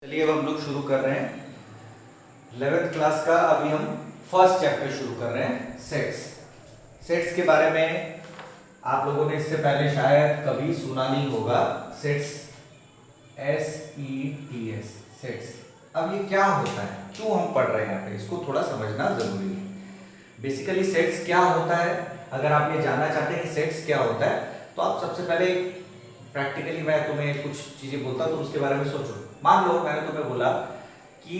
चलिए अब हम लोग शुरू कर रहे हैं 11th क्लास का। अभी हम फर्स्ट चैप्टर शुरू कर रहे हैं, सेट्स के बारे में आप लोगों ने इससे पहले शायद कभी सुना नहीं होगा। Sets, SETS, sets. अब ये क्या होता है, क्यों हम पढ़ रहे हैं यहाँ पे, इसको थोड़ा समझना जरूरी है। बेसिकली सेट्स क्या होता है, अगर आप ये जानना चाहते हैं कि सेट्स क्या होता है तो आप सबसे पहले प्रैक्टिकली मैं तुम्हें कुछ चीजें बोलता हूं तो उसके बारे में सोचो। मान लो मैंने तुम्हें बोला कि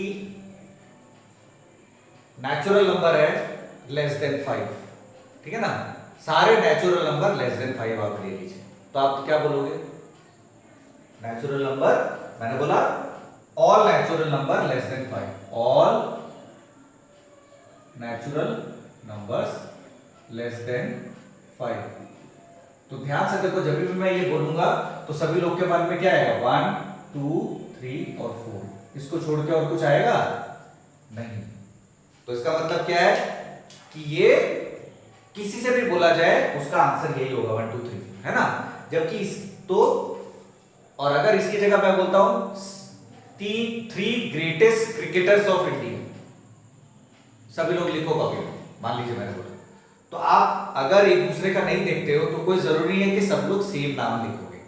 नेचुरल नंबर है लेस देन 5, ठीक है ना, सारे नेचुरल नंबर लेस देन 5 आप ले लीजिए, तो आप क्या बोलोगे? नेचुरल नंबर, मैंने बोला all natural number less than 5, all natural numbers less than 5। तो ध्यान से देखो, जब भी मैं ये बोलूंगा तो सभी लोग के मन में क्या आएगा? 1, 2, 3 और 4। इसको छोड़ के और कुछ आएगा नहीं। तो इसका मतलब क्या है कि ये किसी से भी बोला जाए उसका आंसर यही होगा, 1, 2, 3, है ना। जबकि इस तो, और अगर इसकी जगह मैं बोलता हूं 3 ग्रेटेस्ट क्रिकेटर्स ऑफ इंडिया, सभी लोग लिखो कॉपी, मान लीजिए मैंने बोला, तो आप अगर एक दूसरे का नहीं देखते हो तो कोई जरूरी है कि सब लोग सेम नाम लिखोगे,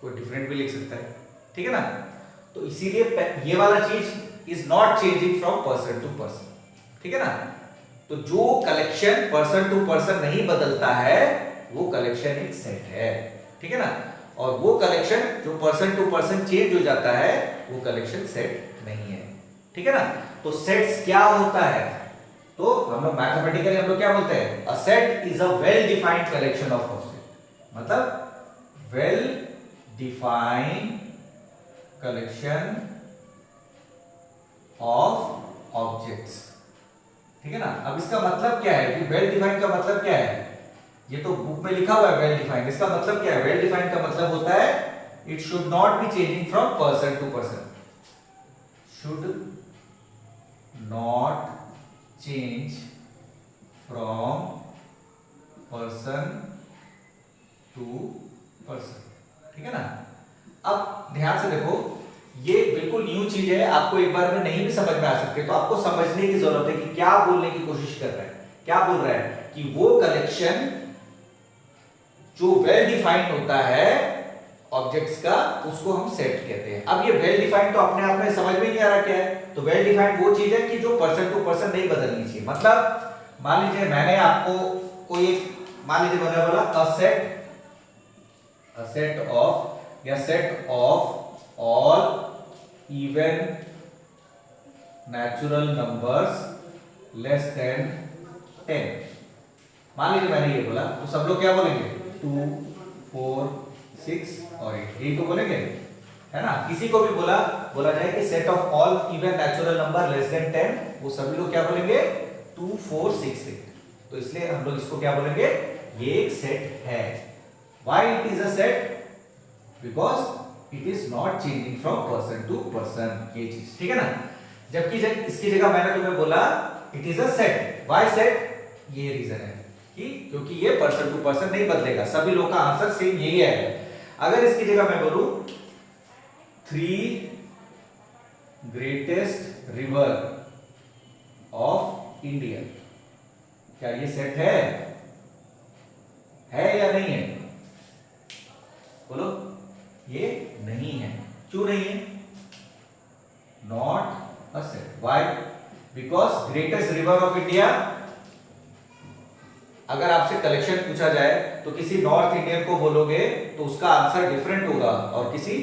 कोई डिफरेंट भी लिख सकता है, ठीक है ना। तो इसीलिए ये वाला चीज is not changing from person to person, ठीक है ना। तो जो कलेक्शन पर्सन टू पर्सन नहीं बदलता है वो कलेक्शन एक सेट है, ठीक है ना। और वो कलेक्शन जो पर्सन टू पर्सन चेंज हो जाता है वो कलेक्शन सेट नहीं है, ठीक है ना। तो सेट्स क्या होता है, तो हम लोग मैथमेटिकली हम लोग क्या बोलते हैं? A set is a well defined collection of object, मतलब well defined collection of objects, ठीक है ना। अब इसका मतलब क्या है कि वेल डिफाइंड का मतलब क्या है? ये तो बुक में लिखा हुआ है वेल डिफाइंड, इसका मतलब क्या है? वेल डिफाइंड का मतलब होता है it should not be changing from person to person, should not change from person to person, ठीक है ना। अब ध्यान से देखो, ये बिल्कुल न्यू चीज है, आपको एक बार में नहीं भी समझ में आ सकते, तो आपको समझने की जरूरत है कि क्या बोलने की कोशिश कर रहा है। क्या बोल रहा है कि वो कलेक्शन जो वेल डिफाइंड होता है ऑब्जेक्ट्स का, उसको हम सेट कहते हैं। अब ये वेल डिफाइंड तो अपने आप में समझ में नहीं आ रहा क्या है। तो वेल डिफाइंड वो चीज है कि जो पर्सन टू पर्सन नहीं बदलनी चाहिए। मतलब मान लीजिए मैंने आपको कोई एक, मान लीजिए मैंने बोला अ सेट ऑफ या set of all even natural numbers less than 10। मान लीजिए मैंने ये बोला, तो सब लोग क्या बोलेंगे? 2, 4, 6 और 8, यही तो बोलेंगे, है ना। किसी को भी बोला जाए कि set of all even natural number less than 10, वो सभी लोग क्या बोलेंगे? 2, 4, 6, 8। तो इसलिए हम लोग इसको क्या बोलेंगे? ये एक सेट है। Why it is a set? Because it is not changing from person to person, ये चीज, ठीक है ना। जबकि इसकी जगह मैंने तुम्हें बोला it is a set. Why set? ये रीजन है कि क्योंकि ये पर्सन टू पर्सन नहीं बदलेगा, सभी लोग का आंसर सेम यही है। अगर इसकी जगह मैं बोलूं 3 ग्रेटेस्ट रिवर ऑफ इंडिया, क्या ये सेट है या नहीं है? बोलो। ये नहीं है। क्यों नहीं है? Not a set. Why? Because greatest river of India, अगर आपसे कलेक्शन पूछा जाए तो किसी नॉर्थ इंडियन को बोलोगे तो उसका आंसर डिफरेंट होगा, और किसी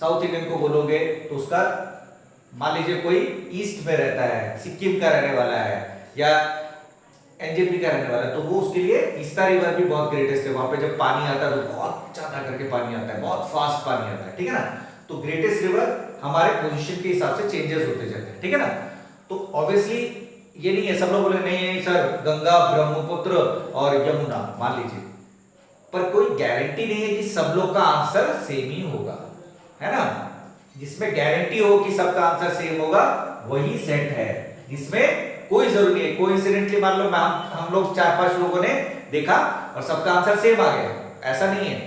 साउथ इंडियन को बोलोगे तो उसका, मान लीजिए कोई ईस्ट में रहता है, सिक्किम का रहने वाला है या एनजेपी का रहने वाला है, तो वो उसके लिए तीस्ता रिवर भी बहुत ग्रेटेस्ट है। वहां पे जब पानी आता है तो बहुत ज्यादा करके पानी आता है, बहुत फास्ट पानी आता है, ठीक है ना। तो ग्रेटेस्ट रिवर हमारे पोजीशन के हिसाब से चेंजेस होते जाते हैं, ठीक है ना। तो ऑब्वियसली ये नहीं है सब लोग बोले नहीं सर गंगा, ब्रह्मपुत्र और यमुना, मान लीजिए, पर कोई गारंटी नहीं है कि सब लोग का आंसर सेम ही होगा, है ना। जिसमें गारंटी हो कि सबका आंसर सेम होगा वही सेट है, जिसमें कोई जरूरी नहीं है कोइंसिडेंटली मान लो हम लोग 4-5 लोगों ने देखा और सबका आंसर सेम आ गया, ऐसा नहीं है,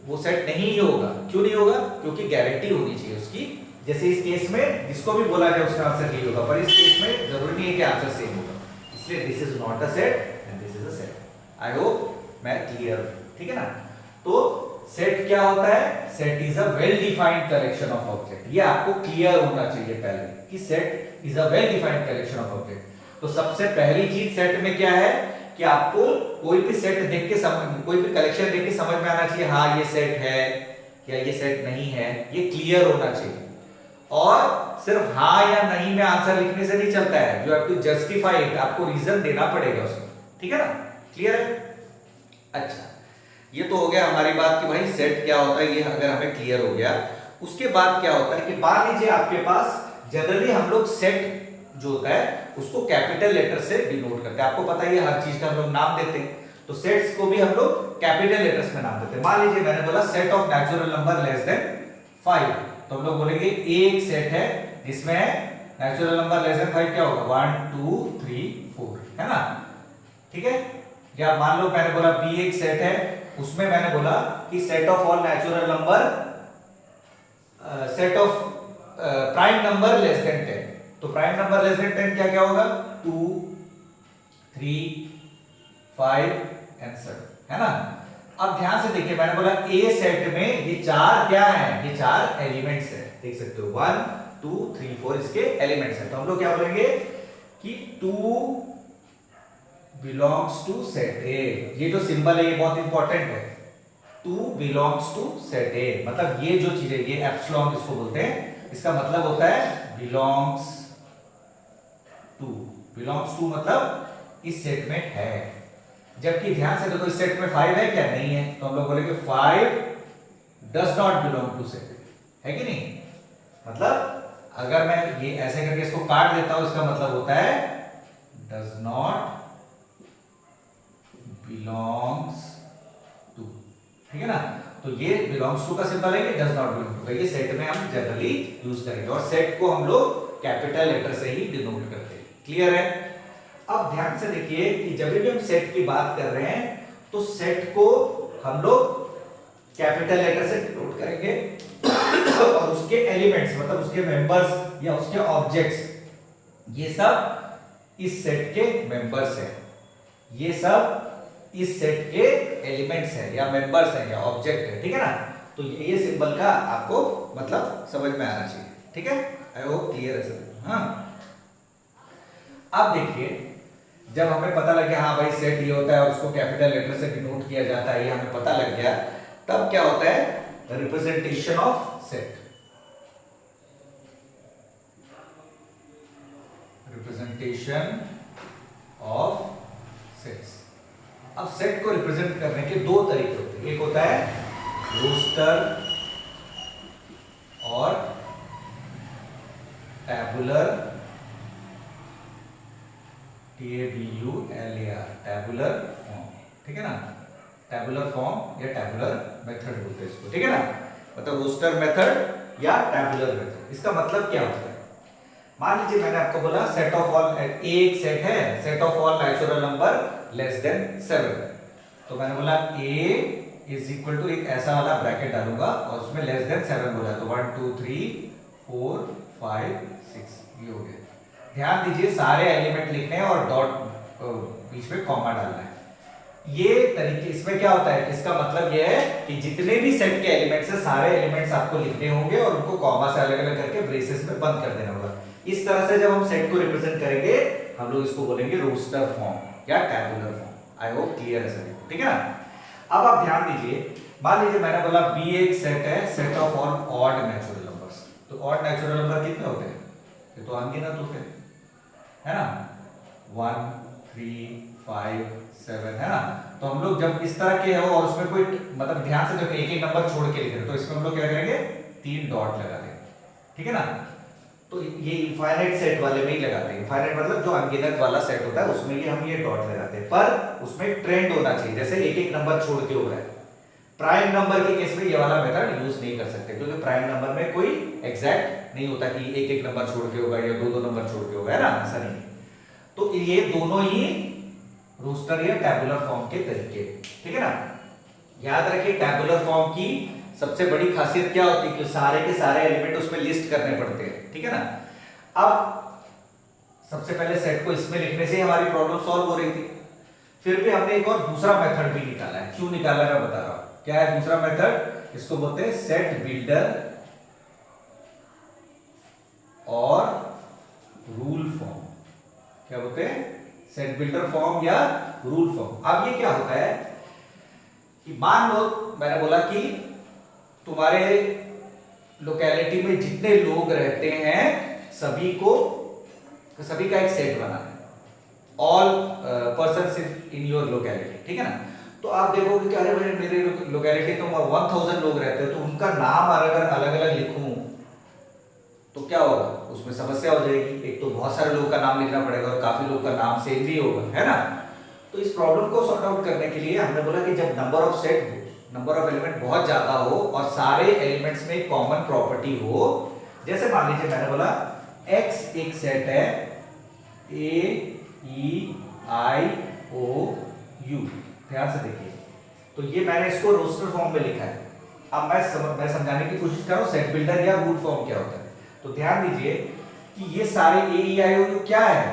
वो सेट नहीं ही होगा। क्यों नहीं होगा? क्योंकि गारंटी होनी चाहिए उसकी जैसे इस केस में जिसको भी बोला जाए उसका आंसर यही होगा, पर इस केस में जरूरी नहीं है कि आंसर सेम होगा, इसलिए this is not a set and this is a set. I hope मैं क्लियर हूं, ठीक है ना। तो सेट क्या होता है? Set is a well defined collection of object. ये आपको क्लियर होना चाहिए पहले कि set is a well defined collection of object. तो सबसे पहली चीज सेट में क्या है कि आपको कोई भी सेट देख के समझ, कोई भी कलेक्शन देख के समझ में आना चाहिए हाँ ये सेट है या ये सेट नहीं है, ये क्लियर होना चाहिए। और सिर्फ हाँ या नहीं में आंसर लिखने से नहीं चलता है, you have to justify it, आपको रीजन देना पड़ेगा उसमें, ठीक है ना। क्लियर है? अच्छा, ये तो हो गया हमारी बात कि भाई सेट क्या होता है, ये अगर हमें क्लियर हो गया। उसके बाद क्या होता है कि मान लीजिए आपके पास जनरली हम लोग सेट जो होता है उसको कैपिटल लेटर से डिनोट करते हैं। आपको पता ही है हर चीज का हम लोग नाम देते हैं, तो सेट्स को भी हम लोग कैपिटल लेटर्स में नाम देते हैं। मान लीजिए मैंने बोला set of natural number less than 5, तो हम लोग बोलेंगे एक सेट है जिसमें नेचुरल नंबर लेस देन 5 क्या होगा 1 2 3 4, है ना, ठीक है। या मान लो मैंने बोला बी एक सेट है, उसमें मैंने बोला कि set of all natural number, set of prime number less than 10, तो प्राइम नंबर लेस देन 10 क्या क्या होगा 2 3 5 एंड 7, है ना। अब ध्यान से देखिए, मैंने बोला ए सेट में ये चार क्या है, ये चार एलिमेंट्स है, देख सकते हो 1 2 3 4 इसके एलिमेंट्स हैं। तो हम लोग क्या बोलेंगे कि 2 बिलोंग्स टू सेट ए। ये जो सिंबल है ये बहुत इंपॉर्टेंट है, 2 बिलोंग्स टू सेट ए, मतलब ये जो चीज है ये एप्सिलॉन इसको बोलते हैं, इसका मतलब होता है बिलोंग्स टू। बिलोंग्स टू मतलब इस सेट में है। जबकि ध्यान से देखो इस सेट में 5 है क्या, नहीं है, तो हम लोग बोलेंगे 5 does not belong to set, है कि नहीं। मतलब अगर मैं ये ऐसे करके इसको काट देता हूं, इसका मतलब होता है डज नॉट बिलोंग्स टू, ठीक है ना। तो ये बिलोंग्स टू का सिंबल है, ये डज नॉट बिलोंग टू का, ये सेट में हम जनरली यूज करेंगे, और सेट को हम लोग कैपिटल लेटर से ही डिनोट करते हैं। क्लियर है? अब ध्यान से देखिए कि जब भी हम सेट की बात कर रहे हैं तो सेट को हम लोग कैपिटल लेटर से डिनोट करेंगे और उसके एलिमेंट्स मतलब उसके मेंबर्स या उसके ऑब्जेक्ट्स, ये सब इस सेट के मेंबर्स हैं, ये सब इस सेट के एलिमेंट्स हैं या मेंबर्स हैं या ऑब्जेक्ट है, ठीक है ना। तो ये सिंबल का आपको मतलब समझ में आना चाहिए, ठीक है। आई होप क्लियर है सब। हाँ, अब देखिए जब हमें पता लग गया हाँ भाई सेट ये होता है और उसको कैपिटल लेटर से डिनोट किया जाता है, ये हमें पता लग गया, तब क्या होता है representation of set. Representation of sets. अब सेट को रिप्रेजेंट करने के दो तरीके होते हैं, एक होता है रोस्टर और टैबुलर, TABULAR, टैबुलर फॉर्म, ठीक है ना। टैबुलर फॉर्म या टैबुलर मेथड बोलते हैं इसको, ठीक है ना। मतलब रोस्टर मेथड या टैबुलर मेथड, इसका मतलब क्या होता है। मान लीजिए मैंने आपको बोला सेट ऑफ ऑल, एक सेट है set of all natural number less than 7, तो मैंने बोला a इज इक्वल टू एक ऐसा वाला ब्रैकेट डालूंगा और उसमें लेस देन 7 बोला, तो 1 2 3 4 5 6 ये हो गया। ध्यान दीजिए सारे एलिमेंट लिखने हैं और डॉट बीच में कॉमा डालना है। ये तरीके, इसमें क्या होता है, इसका मतलब ये है कि जितने भी सेट के एलिमेंट्स हैं सारे एलिमेंट्स आपको लिखने होंगे और उनको कॉमा से अलग अलग करके ब्रेसेस में बंद कर देना होगा। इस तरह से जब हम सेट को रिप्रेजेंट करेंगे हम लोग इसको बोलेंगे रोस्टर फॉर्म या tabular form. I hope clear है सभी, ठीक है ना। अब आप ध्यान दीजिए, मान लीजिए मैंने बोला बी एक सेट है set of all odd natural numbers, तो ऑड नेचुरल नंबर कितने होते हैं, ये तो अनगिनत होते हैं, है ना, 1 3 5 7, है ना। तो हम लोग जब इस तरह के हो और उसमें कोई मतलब ध्यान से देखो एक एक नंबर छोड़ के लिख रहे हैं, तो इसमें हम लोग क्या करेंगे 3 डॉट लगा देंगे, ठीक है ना। तो ये इनफाइनाइट सेट वाले में ही लगाते हैं, इनफाइनाइट मतलब जो अनगिनत वाला सेट होता है उसमें ही हम ये डॉट लगाते हैं, पर उसमें ट्रेंड होना चाहिए, जैसे एक एक नंबर छोड़ के हो रहा है। प्राइम नंबर के केस में ये वाला मेथड यूज नहीं कर सकते, क्योंकि प्राइम नंबर में कोई एग्जैक्ट नहीं होता कि एक एक नंबर छोड़ के होगा या दो दो नंबर छोड़ के होगा, है ना, ऐसा नहीं। तो ये दोनों ही रोस्टर या टैबुलर फॉर्म के तरीके, ठीक है ना। याद रखिए टैबुलर फॉर्म की सबसे बड़ी खासियत क्या होती है कि सारे के सारे एलिमेंट उसमें लिस्ट करने पड़ते हैं, ठीक है ना। अब सबसे पहले सेट को इसमें लिखने से ही हमारी प्रॉब्लम सॉल्व हो रही थी। फिर भी हमने एक और दूसरा मेथड भी निकाला है। क्यों निकाला है मैं बता रहा हूं। क्या है दूसरा मेथड? इसको बोलते हैं सेट बिल्डर और रूल फॉर्म। क्या बोलते हैं? सेट बिल्डर फॉर्म या रूल फॉर्म। अब ये क्या होता है कि मान लो मैंने बोला कि तुम्हारे लोकेलिटी में जितने लोग रहते हैं सभी का एक सेट बनाना है, all persons in your locality, ठीक है ना। तो आप देखोगे कि अरे भाई मेरे लोकेलिटी तो 1000 लोग रहते हैं, तो उनका नाम अगर अलग अलग लिखूं तो क्या होगा, उसमें समस्या हो जाएगी। एक तो बहुत सारे लोगों का नाम लिखना पड़ेगा और काफी लोगों का नाम सेम भी होगा, है ना। तो इस प्रॉब्लम को सॉर्ट आउट करने के लिए हमने बोला कि जब नंबर ऑफ एलिमेंट बहुत ज्यादा हो और सारे एलिमेंट्स में कॉमन प्रॉपर्टी हो, जैसे मान लीजिए मैंने बोला x एक सेट है A E I O U, ध्यान से देखिए। तो ये मैंने इसको रोस्टर फॉर्म में लिखा है। अब मैं समझाने की कोशिश कर रहा हूं सेट बिल्डर या रूल फॉर्म क्या होता है। तो ध्यान दीजिए कि ये सारे A E I O U क्या है,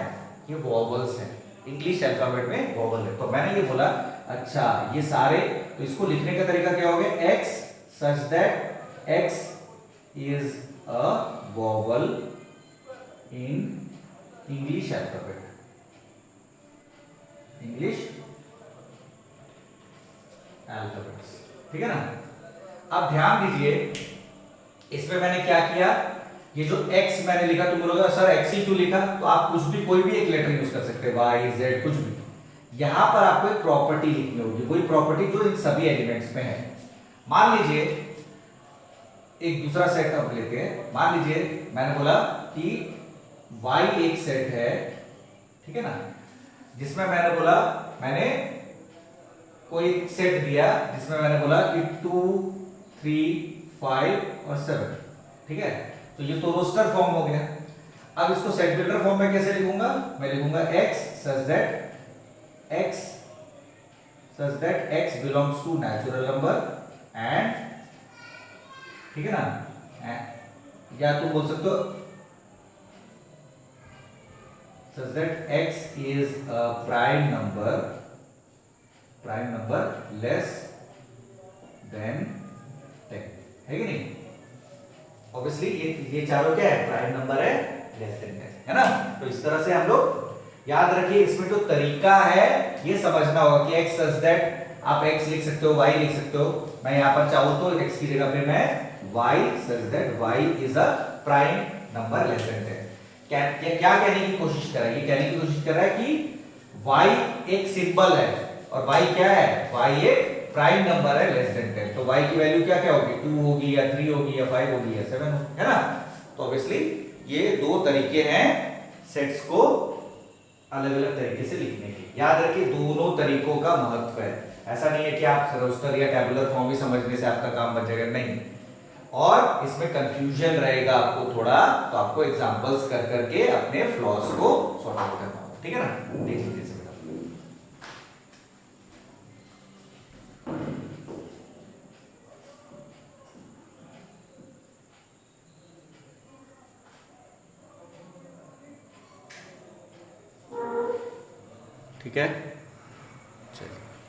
ये वॉवल्स हैं। इंग्लिश अल्फाबेट में वॉवल है। तो मैंने ये बोला अच्छा ये सारे, तो इसको लिखने का तरीका क्या होगा, x such that x is a vowel in English alphabet, English alphabets, ठीक है ना। अब ध्यान दीजिए इसमें मैंने क्या किया, ये जो x मैंने लिखा, तुम बोलोगे सर x ही क्यों लिखा, तो आप कुछ भी कोई भी एक लेटर यूज कर सकते हैं, y z कुछ भी। यहां पर आपको एक प्रॉपर्टी लिखनी होगी, वही प्रॉपर्टी जो इन सभी एलिमेंट्स में है। मान लीजिए एक दूसरा सेट अब लेते हैं। मान लीजिए मैंने बोला कि y एक सेट है, ठीक है ना, जिसमें मैंने कोई सेट दिया जिसमें मैंने बोला कि 2 3 5 और 7, ठीक है। तो ये तो रोस्टर फॉर्म हो गया। अब इसको सेट बिल्डर फॉर्म में कैसे लिखूंगा, मैं लिखूंगा x such that x belongs to natural number and, ठीक है ना, या तुम बोल सकते हो such that x is a prime number less than 10, है कि नहीं। ऑब्वियसली ये चारों क्या है, प्राइम नंबर है, लेस देन 10, है ना। तो इस तरह से हम लोग याद रखिए, इसमें जो तरीका है ये समझना होगा कि x such that आप x लिख सकते हो, y लिख सकते हो। मैं यहां पर चाहूं तो x की जगह पे मैं y such that y is a prime number less than 10। क्या कहने की कोशिश कर रहा है, ये कहने की कोशिश कर रहा है कि y एक सिंबल है और y क्या है, y एक प्राइम नंबर है लेस देन 10। तो y की वैल्यू क्या क्या होगी, 2 होगी या 3 होगी या 5 होगी या 7 होगी, है ना। तो ऑब्वियसली ये दो तरीके हैं सेट्स को अलग अलग तरीके से लिखने के। याद रखिए दोनों तरीकों का महत्व है। ऐसा नहीं है कि आप रोस्टर या टेबुलर फॉर्म ही समझने से आपका काम बन जाएगा, नहीं। और इसमें कंफ्यूजन रहेगा आपको थोड़ा, तो आपको एग्जांपल्स कर करके अपने फ्लॉस को सॉर्ट आउट करना होगा, ठीक है ना। देख लीजिए इसमें ठीक है।